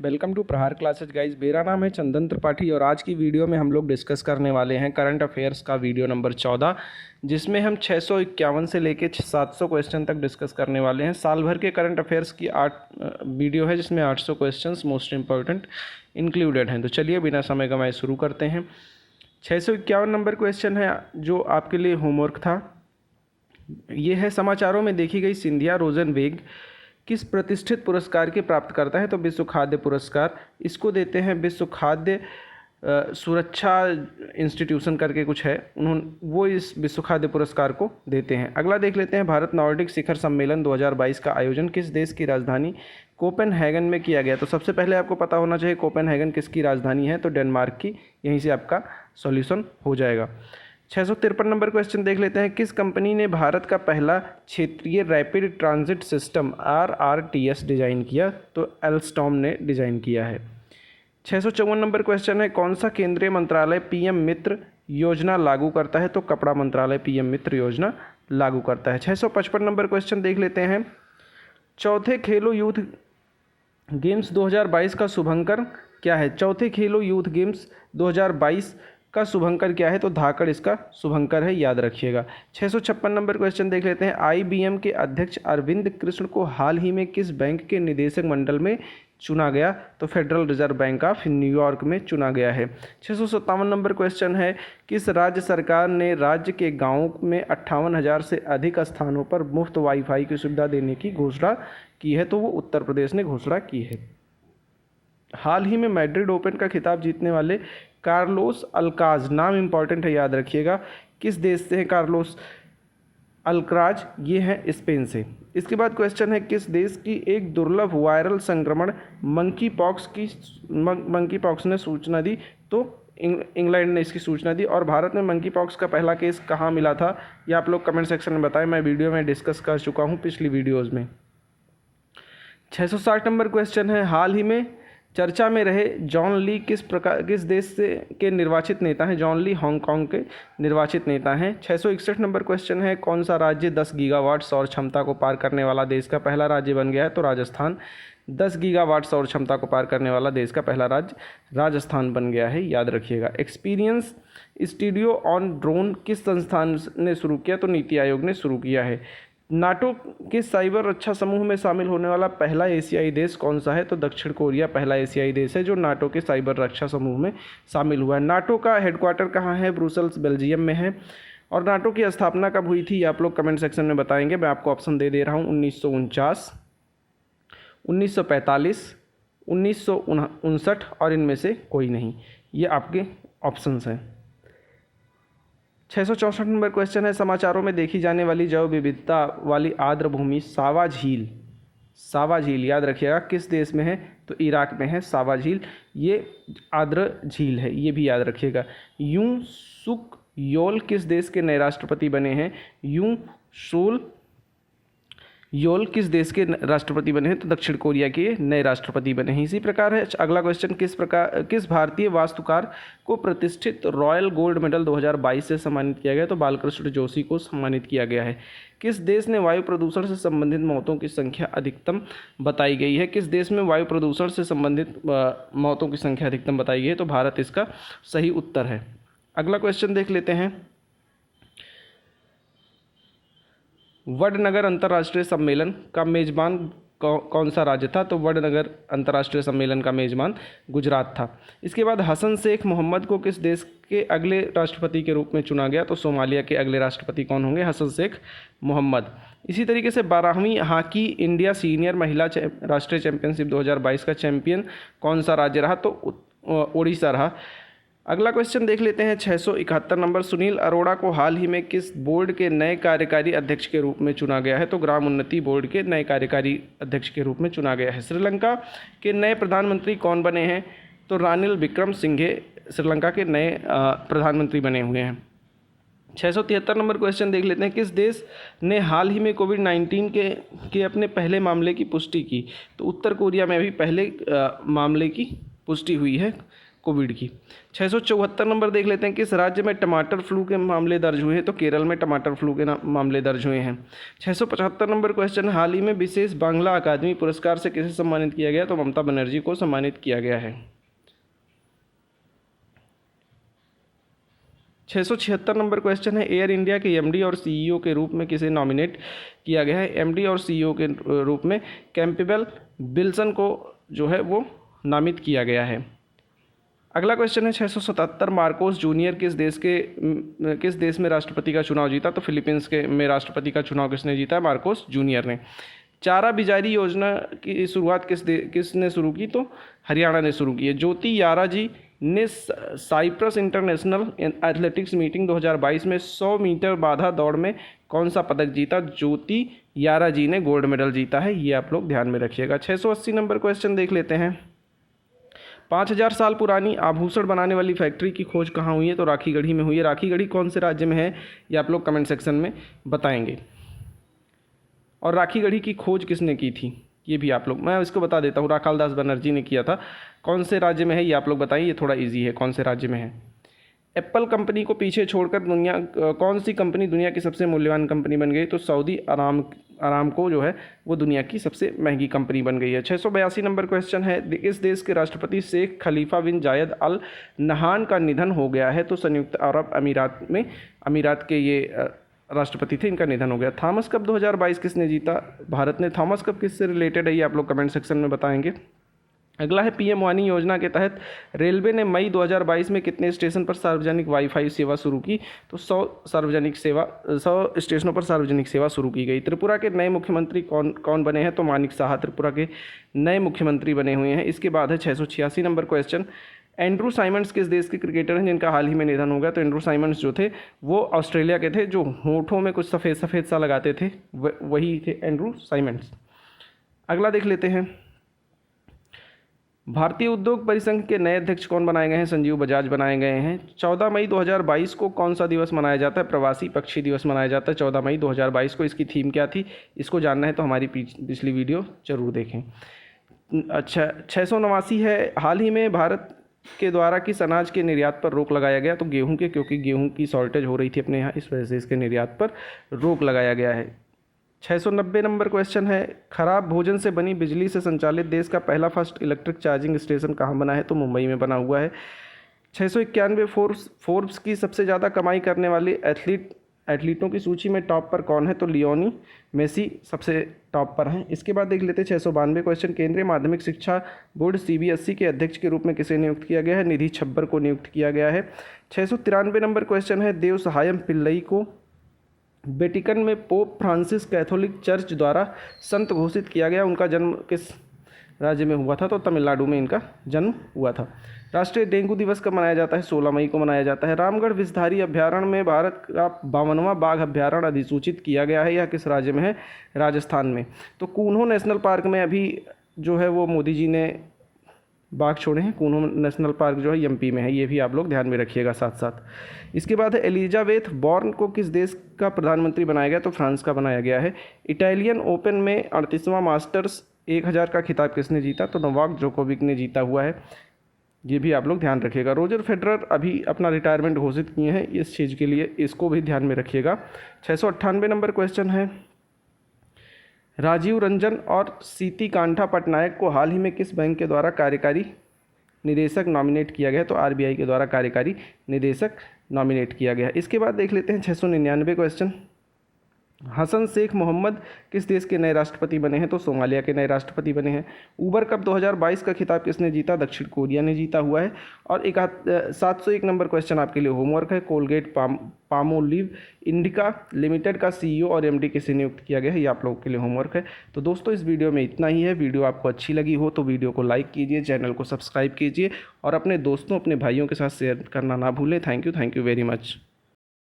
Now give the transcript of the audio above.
Welcome to प्रहार classes guys. मेरा नाम है चंदन त्रिपाठी और आज की वीडियो में हम लोग डिस्कस करने वाले हैं करंट अफेयर्स का वीडियो नंबर 14, जिसमें हम 651 से लेके 700 क्वेश्चन तक डिस्कस करने वाले हैं। साल भर के करंट अफेयर्स की 8 वीडियो है, जिसमें 800 क्वेश्चंस मोस्ट इंपॉर्टेंट इंक्लूडेड हैं। तो चलिए बिना समय गंवाए शुरू करते हैं। 651 नंबर क्वेश्चन है जो आपके लिए होमवर्क था। ये है, समाचारों में देखी गई सिंधिया रोजनवेग किस प्रतिष्ठित पुरस्कार की प्राप्त करता है? तो विश्व खाद्य पुरस्कार इसको देते हैं। विश्व खाद्य सुरक्षा इंस्टीट्यूशन करके कुछ है, वो इस विश्व खाद्य पुरस्कार को देते हैं। अगला देख लेते हैं, भारत नॉर्डिक शिखर सम्मेलन 2022 का आयोजन किस देश की राजधानी कोपेनहेगन में किया गया? तो सबसे पहले आपको पता होना चाहिए कोपेनहेगन किसकी राजधानी है, तो डेनमार्क की। यहीं से आपका सॉल्यूशन हो जाएगा। 653 नंबर क्वेश्चन देख लेते हैं, किस कंपनी ने भारत का पहला क्षेत्रीय rapid transit system RRTS design किया? तो एल्स्टॉम ने डिज़ाइन किया है। 654 नंबर क्वेश्चन है, कौन सा केंद्रीय मंत्रालय PM मित्र योजना लागू करता है? तो कपड़ा मंत्रालय PM मित्र योजना लागू करता है। 655 नंबर क्वेश्चन देख लेते हैं, चौथे खेलो यूथ गेम्स 2022 का शुभंकर क्या है? चौथे खेलो यूथ गेम्स 2022 का शुभंकर क्या है? तो धाकड़ इसका शुभंकर है, याद रखिएगा। 656 नंबर क्वेश्चन देख लेते हैं, IBM के अध्यक्ष अरविंद कृष्ण को हाल ही में किस बैंक के निदेशक मंडल में चुना गया? तो federal reserve bank of New York में चुना गया है। 657 नंबर क्वेश्चन है, किस राज्य सरकार ने राज्य के गाँवों में 58,000 से अधिक स्थानों पर मुफ्त वाईफाई की सुविधा देने की घोषणा की है? तो वो उत्तर प्रदेश ने घोषणा की है। हाल ही में मैड्रिड ओपन का खिताब जीतने वाले कार्लोस अल्काज, नाम इंपॉर्टेंट है, याद रखिएगा, किस देश से हैं कार्लोस अल्काज? ये हैं स्पेन से। इसके बाद क्वेश्चन है, किस देश की एक दुर्लभ वायरल संक्रमण मंकी पॉक्स ने सूचना दी? तो इंग्लैंड ने इसकी सूचना दी। और भारत में मंकी पॉक्स का पहला केस कहाँ मिला था, ये आप लोग कमेंट सेक्शन में बताएं। मैं वीडियो में डिस्कस कर चुका हूँ पिछली वीडियोज़ में। 660 नंबर क्वेश्चन है, हाल ही में चर्चा में रहे जॉन ली किस देश से के निर्वाचित नेता हैं? जॉन ली हांगकांग के निर्वाचित नेता हैं। 661 नंबर क्वेश्चन है, कौन सा राज्य 10 गीगावाट सौर क्षमता को पार करने वाला देश का पहला राज्य बन गया है? तो राजस्थान। 10 गीगावाट सौर क्षमता को पार करने वाला देश का पहला राज्य राजस्थान बन गया है, याद रखिएगा। एक्सपीरियंस स्टूडियो ऑन ड्रोन किस संस्थान ने शुरू किया? तो नीति आयोग ने शुरू किया है। नाटो के साइबर रक्षा समूह में शामिल होने वाला पहला एशियाई देश कौन सा है? तो दक्षिण कोरिया पहला एशियाई देश है जो नाटो के साइबर रक्षा समूह में शामिल हुआ है। नाटो का हेडक्वार्टर कहाँ है? ब्रुसेल्स बेल्जियम में है। और नाटो की स्थापना कब हुई थी, आप लोग कमेंट सेक्शन में बताएंगे। मैं आपको ऑप्शन दे रहा हूँ, 1949, 1945, 1959 और इनमें से कोई नहीं। ये आपके ऑप्शंस हैं। 664 नंबर क्वेश्चन है, समाचारों में देखी जाने वाली जैव विविधता वाली आर्द्र भूमि सावा झील, याद रखिएगा, किस देश में है? तो इराक में है सावा झील। ये आर्द्र झील है, ये भी याद रखिएगा। यूं सुक योल किस देश के नए राष्ट्रपति बने हैं? यूं सोल योल किस देश के राष्ट्रपति बने हैं? तो दक्षिण कोरिया के नए राष्ट्रपति बने हैं। इसी प्रकार है अगला क्वेश्चन, किस भारतीय वास्तुकार को प्रतिष्ठित रॉयल गोल्ड मेडल 2022 से सम्मानित किया गया? तो बालकृष्ण जोशी को सम्मानित किया गया है। किस देश ने वायु प्रदूषण से संबंधित मौतों की संख्या अधिकतम बताई गई है? किस देश में वायु प्रदूषण से संबंधित मौतों की संख्या अधिकतम बताई गई है? तो भारत इसका सही उत्तर है। अगला क्वेश्चन देख लेते हैं, वडनगर अंतर्राष्ट्रीय सम्मेलन का मेजबान कौन सा राज्य था? तो वडनगर अंतर्राष्ट्रीय सम्मेलन का मेजबान गुजरात था। इसके बाद हसन शेख मोहम्मद को किस देश के अगले राष्ट्रपति के रूप में चुना गया? तो सोमालिया के अगले राष्ट्रपति कौन होंगे? हसन शेख मोहम्मद। इसी तरीके से 12वीं हॉकी इंडिया सीनियर महिला राष्ट्रीय चैंपियनशिप 2022 का चैंपियन कौन सा राज्य रहा? तो ओडिशा रहा। अगला क्वेश्चन देख लेते हैं, 671 नंबर, सुनील अरोड़ा को हाल ही में किस बोर्ड के नए कार्यकारी अध्यक्ष के रूप में चुना गया है? तो ग्राम उन्नति बोर्ड के नए कार्यकारी अध्यक्ष के रूप में चुना गया है। श्रीलंका के नए प्रधानमंत्री कौन बने हैं? तो रानिल विक्रमसिंघे श्रीलंका के नए प्रधानमंत्री बने हुए हैं। 673 नंबर क्वेश्चन देख लेते हैं, किस देश ने हाल ही में कोविड-19 के अपने पहले मामले की पुष्टि की? तो उत्तर कोरिया में भी पहले मामले की पुष्टि हुई है कोविड की। 674 नंबर देख लेते हैं, किस राज्य में टमाटर फ्लू के मामले दर्ज हुए हैं? तो केरल में टमाटर फ्लू के मामले दर्ज हुए हैं। 675 नंबर क्वेश्चन, हाल ही में विशेष बांग्ला अकादमी पुरस्कार से किसे सम्मानित किया गया? तो ममता बनर्जी को सम्मानित किया गया है। 676 नंबर क्वेश्चन है, एयर इंडिया के एमडी और सीईओ के रूप में किसे नॉमिनेट किया गया है? एमडी और सीईओ के रूप में कैंपबेल विल्सन को जो है वो नामित किया गया है। अगला क्वेश्चन है 677, मार्कोस जूनियर किस देश में राष्ट्रपति का चुनाव जीता? तो फिलीपींस के में राष्ट्रपति का चुनाव किसने जीता है? मार्कोस जूनियर ने। चारा बिजारी योजना की शुरुआत किसने शुरू की? तो हरियाणा ने शुरू की है। ज्योति यारा जी ने साइप्रस इंटरनेशनल एथलेटिक्स मीटिंग 2022 में 100 मीटर बाधा दौड़ में कौन सा पदक जीता? ज्योति यारा जी ने गोल्ड मेडल जीता है, ये आप लोग ध्यान में रखिएगा। 680 नंबर क्वेश्चन देख लेते हैं, 5000 साल पुरानी आभूषण बनाने वाली फैक्ट्री की खोज कहाँ हुई है? तो राखीगढ़ी में हुई है। राखीगढ़ी कौन से राज्य में है, ये आप लोग कमेंट सेक्शन में बताएंगे। और राखीगढ़ी की खोज किसने की थी, ये भी आप लोग, मैं इसको बता देता हूँ, राखालदास बनर्जी ने किया था। कौन से राज्य में है ये आप लोग बताइए, ये थोड़ा इजी है, कौन से राज्य में है। एप्पल कंपनी को पीछे छोड़कर कौन सी कंपनी दुनिया की सबसे मूल्यवान कंपनी बन गई? तो सऊदी अरामको जो है वो दुनिया की सबसे महंगी कंपनी बन गई है। 682 नंबर क्वेश्चन है, इस देश के राष्ट्रपति शेख खलीफा बिन जायद अल नहान का निधन हो गया है? तो संयुक्त अरब अमीरात के ये राष्ट्रपति थे, इनका निधन हो गया। थॉमस कप 2022 किसने जीता? भारत ने। थॉमस कप किससे रिलेटेड है, ये आप लोग कमेंट सेक्शन में बताएंगे। अगला है पीएम वानी योजना के तहत रेलवे ने मई 2022 में कितने स्टेशन पर सार्वजनिक वाईफाई सेवा शुरू की? तो 100 स्टेशनों पर सार्वजनिक सेवा शुरू की गई। त्रिपुरा के नए मुख्यमंत्री कौन बने हैं? तो मानिक साहा त्रिपुरा के नए मुख्यमंत्री बने हुए हैं। इसके बाद है 686 नंबर क्वेश्चन, एंड्रू साइमंड्स किस देश के क्रिकेटर हैं जिनका हाल ही में निधन हो गया? तो एंड्रू साइमंड्स जो थे वो ऑस्ट्रेलिया के थे, जो होठों में कुछ सफ़ेद सफ़ेद सा लगाते थे, वही थे एंड्रू साइमंड्स। अगला देख लेते हैं, भारतीय उद्योग परिसंघ के नए अध्यक्ष कौन बनाए गए हैं? संजीव बजाज बनाए गए हैं। 14 मई 2022 को कौन सा दिवस मनाया जाता है? प्रवासी पक्षी दिवस मनाया जाता है 14 मई 2022 को। इसकी थीम क्या थी, इसको जानना है तो हमारी पिछली वीडियो जरूर देखें। अच्छा, 689 है, हाल ही में भारत के द्वारा किस अनाज के निर्यात पर रोक लगाया गया? तो गेहूं के, क्योंकि गेहूं की शॉर्टेज हो रही थी अपने यहाँ, इस वजह से इसके निर्यात पर रोक लगाया गया है। 690 नंबर क्वेश्चन है, खराब भोजन से बनी बिजली से संचालित देश का पहला फर्स्ट इलेक्ट्रिक चार्जिंग स्टेशन कहाँ बना है? तो मुंबई में बना हुआ है। 691 फोर्ब्स की सबसे ज़्यादा कमाई करने वाली एथलीटों की सूची में टॉप पर कौन है? तो लियोनी मेसी सबसे टॉप पर हैं। इसके बाद देख लेते हैं 692 क्वेश्चन, केंद्रीय माध्यमिक शिक्षा बोर्ड CBSE के अध्यक्ष के रूप में किसे नियुक्त किया गया है? निधि छब्बर को नियुक्त किया गया है। 693 नंबर क्वेश्चन है, देव सहायम पिल्लई को वेटिकन में पोप फ्रांसिस कैथोलिक चर्च द्वारा संत घोषित किया गया, उनका जन्म किस राज्य में हुआ था? तो तमिलनाडु में इनका जन्म हुआ था। राष्ट्रीय डेंगू दिवस कब मनाया जाता है? 16 मई को मनाया जाता है। रामगढ़ विषधारी अभ्यारण्य में भारत का 52वां बाघ अभ्यारण्य अधिसूचित किया गया है, यह किस राज्य में है? राजस्थान में। तो कून्हो नेशनल पार्क में अभी जो है वो मोदी जी ने बाघ छोड़े हैं, कून्हो नेशनल पार्क जो है MP में है, ये भी आप लोग ध्यान में रखिएगा साथ साथ। इसके बाद है एलिजाबेथ बॉर्न को किस देश का प्रधानमंत्री बनाया गया? तो फ्रांस का बनाया गया है। इटालियन ओपन में 38वां मास्टर्स 1000 का खिताब किसने जीता? तो नोवाक जोकोविक ने जीता हुआ है, ये भी आप लोग ध्यान रखिएगा। रोजर फेडरर अभी अपना रिटायरमेंट घोषित किए हैं इस चीज़ के लिए, इसको भी ध्यान में रखिएगा। 698 नंबर क्वेश्चन है, राजीव रंजन और सीती कांठा पटनायक को हाल ही में किस बैंक के द्वारा कार्यकारी निदेशक नॉमिनेट किया गया? तो RBI के द्वारा कार्यकारी निदेशक नॉमिनेट किया गया। इसके बाद देख लेते हैं 699 क्वेश्चन, हसन शेख मोहम्मद किस देश के नए राष्ट्रपति बने हैं? तो सोमालिया के नए राष्ट्रपति बने हैं। ऊबर कप 2022 का खिताब किसने जीता? दक्षिण कोरिया ने जीता हुआ है। और 701 नंबर क्वेश्चन आपके लिए होमवर्क है, कोलगेट पामोलिव इंडिका लिमिटेड का CEO और MD किसे नियुक्त किया गया है? ये आप लोगों के लिए होमवर्क है। तो दोस्तों इस वीडियो में इतना ही है। वीडियो आपको अच्छी लगी हो तो वीडियो को लाइक कीजिए, चैनल को सब्सक्राइब कीजिए और अपने दोस्तों अपने भाइयों के साथ शेयर करना ना भूलें। Thank you very much.